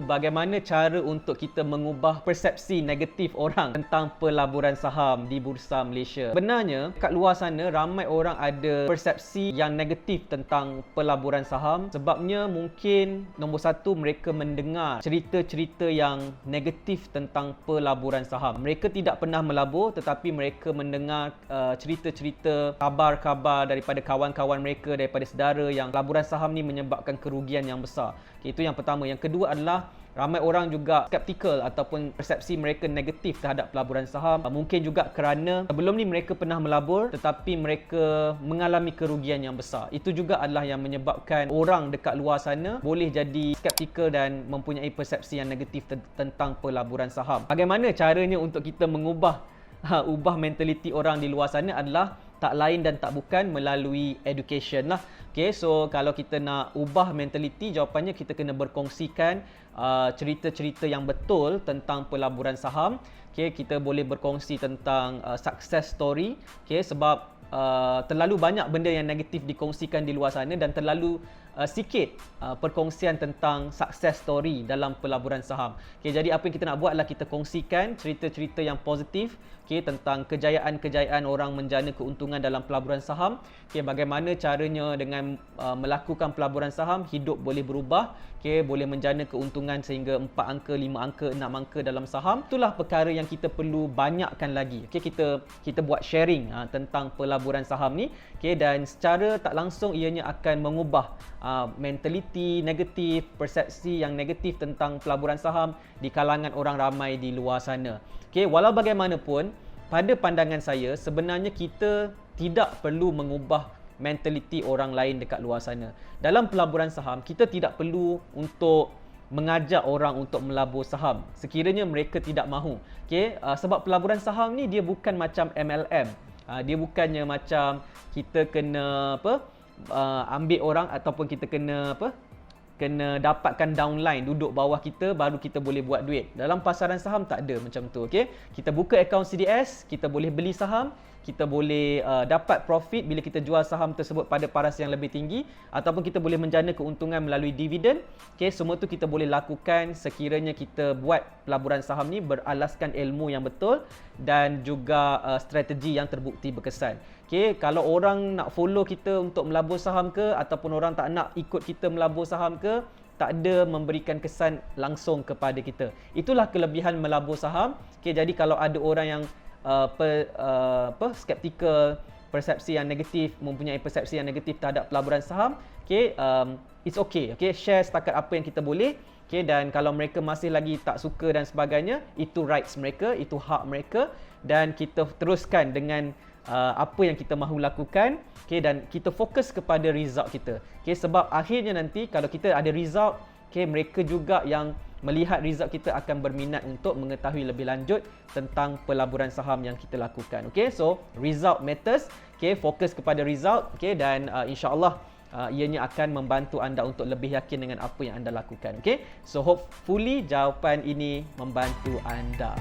bagaimana cara untuk kita mengubah persepsi negatif orang tentang pelaburan saham di Bursa Malaysia. Sebenarnya, kat luar sana ramai orang ada persepsi yang negatif tentang pelaburan saham. Sebabnya mungkin nombor satu, mereka mendengar cerita-cerita yang negatif tentang pelaburan saham. Mereka tidak pernah melabur, tetapi mereka mendengar cerita-cerita, kabar-kabar daripada kawan-kawan mereka, daripada saudara yang pelaburan saham ni menyebabkan kerugian yang besar. Itu yang pertama. Yang kedua adalah ramai orang juga skeptikal ataupun persepsi mereka negatif terhadap pelaburan saham. Mungkin juga kerana sebelum ni mereka pernah melabur tetapi mereka mengalami kerugian yang besar. Itu juga adalah yang menyebabkan orang dekat luar sana boleh jadi skeptikal dan mempunyai persepsi yang negatif tentang pelaburan saham. Bagaimana caranya untuk kita mengubah mentaliti orang di luar sana adalah tak lain dan tak bukan melalui education lah. Okay, so kalau kita nak ubah mentaliti, jawapannya kita kena berkongsikan cerita-cerita yang betul tentang pelaburan saham. Okay, kita boleh berkongsi tentang success story. Okay, sebab terlalu banyak benda yang negatif dikongsikan di luar sana dan terlalu sikit perkongsian tentang success story dalam pelaburan saham. Okay, jadi apa yang kita nak buat adalah kita kongsikan cerita-cerita yang positif, okay, tentang kejayaan-kejayaan orang menjana keuntungan dalam pelaburan saham. Okay, bagaimana caranya dengan melakukan pelaburan saham, hidup boleh berubah, okay, boleh menjana keuntungan sehingga 4 angka, 5 angka, 6 angka dalam saham. Itulah perkara yang kita perlu banyakkan lagi. Okay, kita buat sharing tentang pelaburan saham ni, okay, dan secara tak langsung ianya akan mengubah mentaliti negatif, persepsi yang negatif tentang pelaburan saham di kalangan orang ramai di luar sana. Okay, walau bagaimanapun, pada pandangan saya sebenarnya kita tidak perlu mengubah mentaliti orang lain dekat luar sana. Dalam pelaburan saham, kita tidak perlu untuk mengajak orang untuk melabur saham sekiranya mereka tidak mahu. Okay, sebab pelaburan saham ni dia bukan macam MLM. Dia bukannya macam kita kena ambil orang ataupun kita kena dapatkan downline duduk bawah kita baru kita boleh buat duit. Dalam pasaran saham tak ada macam tu. Okay, kita buka akaun CDS, kita boleh beli saham, kita boleh dapat profit bila kita jual saham tersebut pada paras yang lebih tinggi, ataupun kita boleh menjana keuntungan melalui dividen. Okay, semua tu kita boleh lakukan sekiranya kita buat pelaburan saham ni beralaskan ilmu yang betul dan juga strategi yang terbukti berkesan. Okay, kalau orang nak follow kita untuk melabur saham ke, ataupun orang tak nak ikut kita melabur saham ke, tak ada memberikan kesan langsung kepada kita. Itulah kelebihan melabur saham. Okay, jadi kalau ada orang yang skeptikal, persepsi yang negatif, mempunyai persepsi yang negatif terhadap pelaburan saham, okay, it's okay. Okay, share setakat apa yang kita boleh. Okay, dan kalau mereka masih lagi tak suka dan sebagainya, itu rights mereka, itu hak mereka, dan kita teruskan dengan apa yang kita mahu lakukan. Okay, dan kita fokus kepada result kita. Okay, sebab akhirnya nanti kalau kita ada result, okay, mereka juga yang melihat result kita akan berminat untuk mengetahui lebih lanjut tentang pelaburan saham yang kita lakukan. Okay, so result matters. Okay, fokus kepada result. Okay, dan insyaAllah ianya akan membantu anda untuk lebih yakin dengan apa yang anda lakukan. Okay, so hopefully jawapan ini membantu anda.